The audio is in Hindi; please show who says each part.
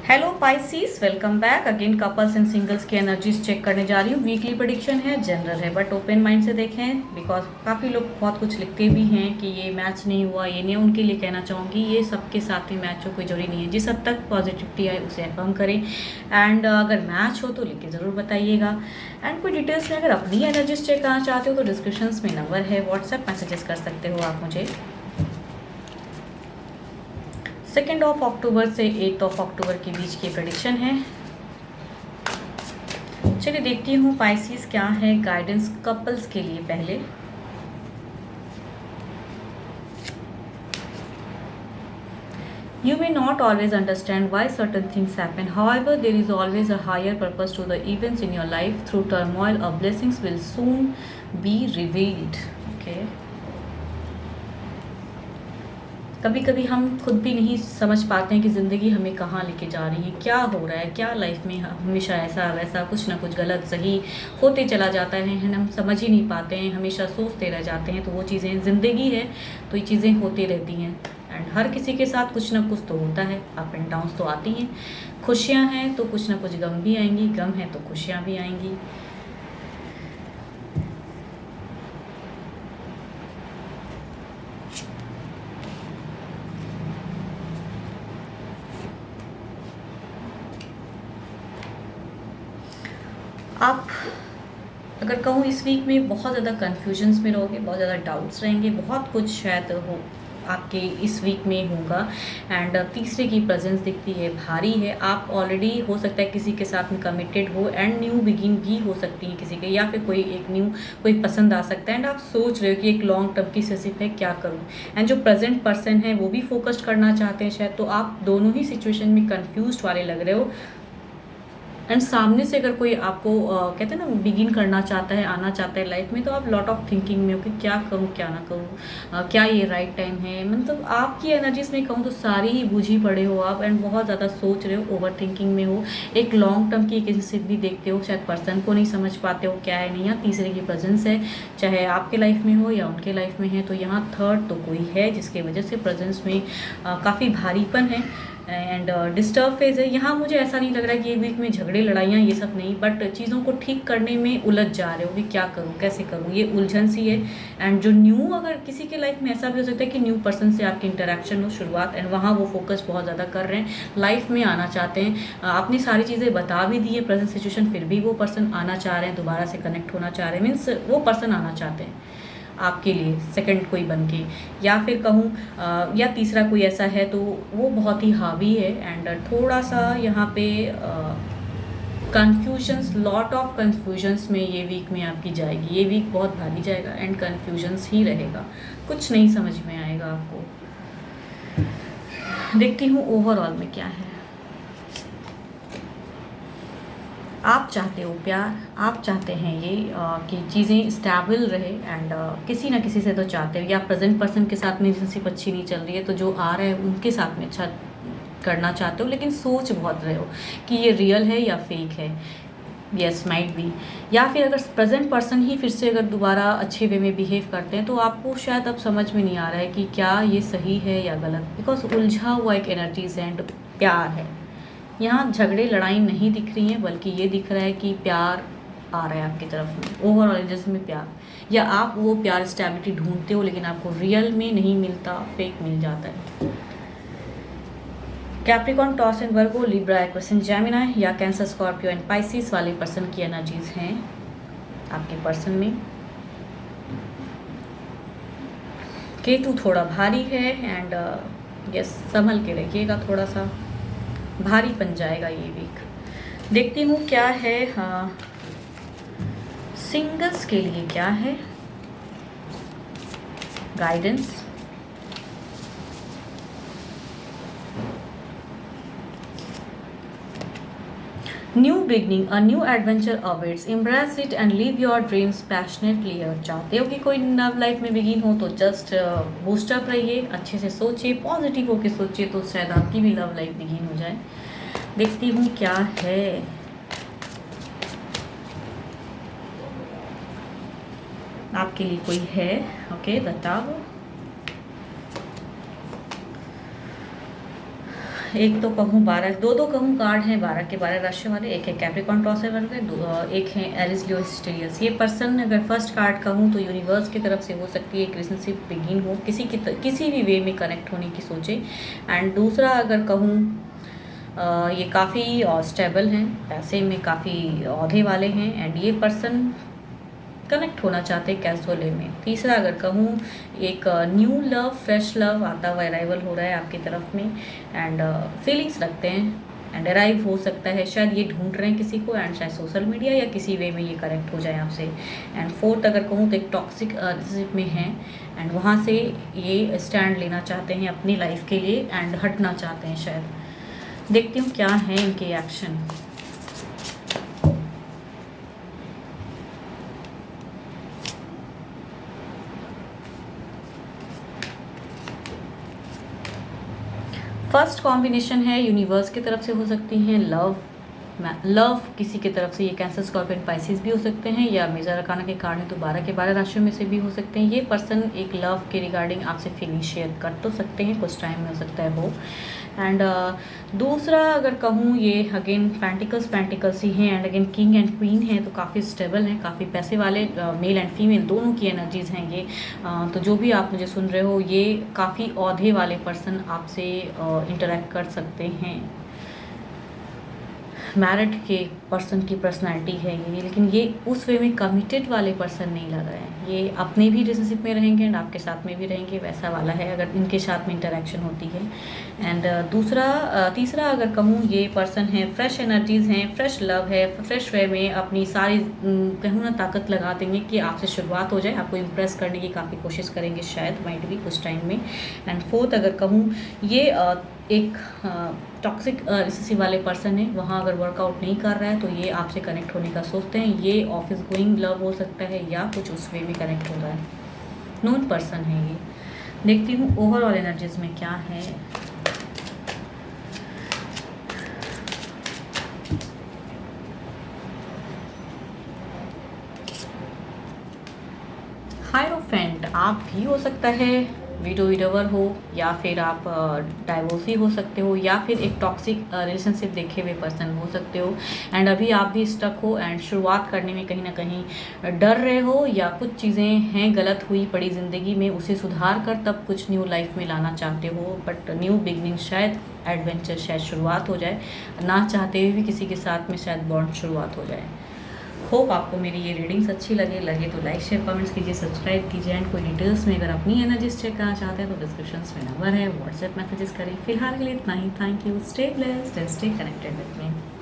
Speaker 1: Hello Pisces, welcome back again. Couples and singles की एनर्जीज चेक करने जा रही हूँ। वीकली प्रेडिक्शन है, जनरल है, बट ओपन माइंड से देखें बिकॉज काफ़ी लोग बहुत कुछ लिखते भी हैं कि ये मैच नहीं हुआ, ये नहीं। उनके लिए कहना चाहूँगी ये सबके साथ ही मैच हो, कोई जरूरी नहीं है। जिस हद तक पॉजिटिविटी आए उसे अफर्म करें एंड अगर मैच हो तो लिख के ज़रूर बताइएगा। एंड कोई डिटेल्स में अगर अपनी एनर्जीज चेक करना चाहते हो तो डिस्क्रिप्शन में नंबर है, व्हाट्सएप मैसेजेस कर सकते हो आप मुझे। 2 अक्टूबर से 8 अक्टूबर के बीच की प्रेडिक्शन है। चलिए देखती हूँ पाइसीस क्या है गाइडेंस कपल्स के लिए। पहले You may not always understand why certain things happen. However, there is always a higher purpose to the events in your life. Through turmoil, our blessings will soon be revealed. Okay. कभी कभी हम खुद भी नहीं समझ पाते हैं कि ज़िंदगी हमें कहाँ लेके जा रही है, क्या हो रहा है, क्या लाइफ में हमेशा ऐसा वैसा कुछ ना कुछ गलत सही होते चला जाता है, हम समझ ही नहीं पाते हैं, हमेशा सोचते रह जाते हैं। तो वो चीज़ें ज़िंदगी है, तो ये चीज़ें होती रहती हैं। एंड हर किसी के साथ कुछ ना कुछ तो होता है, अप एंड डाउन्स तो आती हैं। खुशियाँ हैं तो कुछ ना कुछ गम भी आएंगी, गम है तो खुशियाँ भी आएंगी। आप अगर कहूँ इस वीक में बहुत ज़्यादा कन्फ्यूजन्स में रहोगे, बहुत ज़्यादा डाउट्स रहेंगे, बहुत कुछ शायद हो आपके इस वीक में होगा। एंड तीसरे की प्रेजेंस दिखती है, भारी है। आप ऑलरेडी हो सकता है किसी के साथ में कमिटेड हो एंड न्यू बिगिन भी हो सकती है किसी के, या फिर कोई एक न्यू कोई पसंद आ सकता है एंड आप सोच रहे हो कि एक लॉन्ग टर्म की सिर्फ है क्या करूँ। एंड जो प्रेजेंट पर्सन है वो भी फोकस्ड करना चाहते हैं शायद, तो आप दोनों ही सिचुएशन में कन्फ्यूज वाले लग रहे हो। एंड सामने से अगर कोई आपको कहते हैं ना बिगिन करना चाहता है, आना चाहता है लाइफ में, तो आप लॉट ऑफ थिंकिंग में हो कि क्या करूँ क्या ना करूँ, क्या ये राइट टाइम है। मतलब आपकी एनर्जीज में कहूँ तो सारी ही बूझी पड़े हो आप एंड बहुत ज़्यादा सोच रहे हो, ओवर थिंकिंग में हो। एक लॉन्ग टर्म की किसी से भी देखते हो, शायद पर्सन को नहीं समझ पाते हो क्या है नहीं, या तीसरे की प्रेजेंस है, चाहे आपके लाइफ में हो या उनके लाइफ में है। तो यहाँ थर्ड तो कोई है जिसके वजह से प्रेजेंस में काफ़ी भारीपन है एंड डिस्टर्ब फेज है। यहाँ मुझे ऐसा नहीं लग रहा है कि ये वीक में झगड़े लड़ाइयाँ ये सब नहीं, बट चीज़ों को ठीक करने में उलझ जा रहे हो कि क्या करूँ कैसे करूँ, ये उलझन सी है। एंड जो न्यू अगर किसी के लाइफ में ऐसा भी हो सकता है कि न्यू पर्सन से आपकी इंटरेक्शन हो शुरुआत, एंड वहाँ वो फोकस बहुत ज़्यादा कर रहे हैं, लाइफ में आना चाहते हैं। आपने सारी चीज़ें बता भी दी है प्रेजेंट सिचुएशन, फिर भी वो पर्सन आना चाह रहे हैं, दोबारा से कनेक्ट होना चाह रहे हैं, मीन्स वो पर्सन आना चाहते हैं आपके लिए सेकंड कोई बन के। या फिर कहूँ या तीसरा कोई ऐसा है तो वो बहुत ही हावी है एंड थोड़ा सा यहाँ पे कन्फ्यूजन्स, लॉट ऑफ कन्फ्यूजन्स में ये वीक में आपकी जाएगी। ये वीक बहुत भारी जाएगा एंड कन्फ्यूजन्स ही रहेगा, कुछ नहीं समझ में आएगा आपको। देखती हूँ ओवरऑल में क्या है। आप चाहते हो प्यार, आप चाहते हैं ये कि चीज़ें स्टेबल रहे एंड किसी ना किसी से तो चाहते हो, या प्रेजेंट पर्सन के साथ में रिलेशनशिप अच्छी नहीं चल रही है तो जो आ रहा है उनके साथ में अच्छा करना चाहते हो, लेकिन सोच बहुत रहे हो कि ये रियल है या फेक है। Yes might be. या फिर अगर प्रेजेंट पर्सन ही फिर से अगर दोबारा अच्छे वे में बिहेव करते हैं तो आपको शायद अब समझ में नहीं आ रहा है कि क्या ये सही है या गलत, बिकॉज उलझा हुआ एक एनर्जीज एंड प्यार है। यहाँ झगड़े लड़ाई नहीं दिख रही हैं, बल्कि ये दिख रहा है कि प्यार आ रहा है आपकी तरफ में, ओवरऑल जिसमें प्यार, या आप वो प्यार स्टेबिलिटी ढूंढते हो लेकिन आपको रियल में नहीं मिलता, फेक मिल जाता है। Capricorn, taurus and Virgo, Libra, Aquarius, Gemini या कैंसर, स्कॉर्पियो एंड पाइसिस वाले पर्सन की एनर्जीज हैं आपके पर्सन में। केतु थोड़ा भारी है एंड यस संभल के रखिएगा, थोड़ा सा भारी बन जाएगा ये वीक। देखती हूँ क्या है सिंगल्स के लिए क्या है guidance. New beginning, a new adventure awaits, embrace it and live your dreams passionately. अगर चाहते हो कि कोई नव लाइफ में बिगिन हो तो जस्ट बूस्टअप रहिए, अच्छे से सोचिए, पॉजिटिव होकर सोचिए, तो शायद आपकी भी लव लाइफ बिगिन हो जाए। देखती हूँ क्या है आपके लिए कोई है। ओके बताओ। एक तो कहूँ 12, दो कहूँ कार्ड हैं 12 के 12 राशि वाले, एक है कैप्रिकॉर्न क्रॉसर वाले, एक है एरिस लियो सेजिटेरियस। ये पर्सन अगर फर्स्ट कार्ड कहूँ तो यूनिवर्स की तरफ से हो सकती है एक रिलेशनशिप बिगिन हो, किसी भी वे में कनेक्ट होने की सोचे। एंड दूसरा अगर कहूँ ये काफ़ी स्टेबल हैं, पैसे में काफ़ी औहदे वाले हैं, एंड ये पर्सन कनेक्ट होना चाहते हैं कैजुअल वे में। तीसरा अगर कहूँ एक न्यू लव, फ्रेश लव आता हुआ अराइवल हो रहा है आपकी तरफ में, एंड फीलिंग्स रखते हैं, एंड अराइव हो सकता है, शायद ये ढूंढ रहे हैं किसी को, एंड शायद सोशल मीडिया या किसी वे में ये कनेक्ट हो जाए आपसे। एंड फोर्थ अगर कहूँ तो एक टॉक्सिक रिलेशनशिप में है, एंड वहाँ से ये स्टैंड लेना चाहते हैं अपनी लाइफ के लिए, एंड हटना चाहते हैं शायद। देखती हूँ क्या है इनके एक्शन। फर्स्ट कॉम्बिनेशन है यूनिवर्स की तरफ से हो सकती हैं लव किसी की तरफ से, ये कैंसर, स्कॉर्पियन, पाइसिस भी हो सकते हैं, या मेजर अरकाना के कार्ड है तो 12 के 12 राशियों में से भी हो सकते हैं। ये पर्सन एक लव के रिगार्डिंग आपसे फीलिंग शेयर कर तो सकते हैं, कुछ टाइम में हो सकता है वो। एंड दूसरा अगर कहूँ ये अगेन पेंटिकल्स ही हैं, and again king and queen है, तो काफ़ी स्टेबल हैं, काफ़ी पैसे वाले, मेल एंड फीमेल दोनों की एनर्जीज़ हैं ये। तो जो भी आप मुझे सुन रहे हो, ये काफ़ी औहदे वाले पर्सन आपसे इंटरेक्ट कर सकते हैं। मैरिड के पर्सन की पर्सनालिटी है ये, लेकिन ये उस वे में कमिटेड वाले पर्सन नहीं लग रहे हैं। ये अपने भी रिलेशनशिप में रहेंगे एंड आपके साथ में भी रहेंगे, वैसा वाला है अगर इनके साथ में इंटरेक्शन होती है। एंड तीसरा अगर कहूँ ये पर्सन है, फ्रेश एनर्जीज़ हैं, फ्रेश लव है, फ्रेश वे में अपनी सारी कहूँ ना ताकत लगा देंगे कि आपसे शुरुआत हो जाए, आपको इम्प्रेस करने की काफ़ी कोशिश करेंगे शायद, माइट भी कुछ टाइम में। एंड फोर्थ अगर कहूँ ये एक टॉक्सिक रिलेशनशिप वाले पर्सन है, वहाँ अगर वर्कआउट नहीं कर रहा है तो ये आपसे कनेक्ट होने का सोचते हैं। ये ऑफिस गोइंग लव हो सकता है या कुछ उस वे में कनेक्ट हो रहा है। नोन पर्सन है ये। देखती हूँ ओवरऑल एनर्जीज में क्या है। हायरोफेंट आप भी हो सकता है, विडोवर हो, या फिर आप डाइवोर्सी हो सकते हो, या फिर एक टॉक्सिक रिलेशनशिप देखे हुए पर्सन हो सकते हो। एंड अभी आप भी स्टक हो एंड शुरुआत करने में कहीं ना कहीं डर रहे हो, या कुछ चीज़ें हैं गलत हुई पड़ी ज़िंदगी में, उसे सुधार कर तब कुछ न्यू लाइफ में लाना चाहते हो। बट न्यू बिगनिंग शायद, एडवेंचर शायद शुरुआत हो जाए, ना चाहते हुए भी किसी के साथ में शायद बॉन्ड शुरुआत हो जाए। होप आपको मेरी ये रीडिंग्स अच्छी लगे तो लाइक शेयर कमेंट्स कीजिए, सब्सक्राइब कीजिए। एंड कोई डिटेल्स में अगर अपनी एनर्जीज चेक करना चाहते हैं तो डिस्क्रिप्शन में नंबर है, व्हाट्सएप मैसेजेस करें। फिलहाल के लिए इतना ही। Thank you, stay blessed and stay connected with me.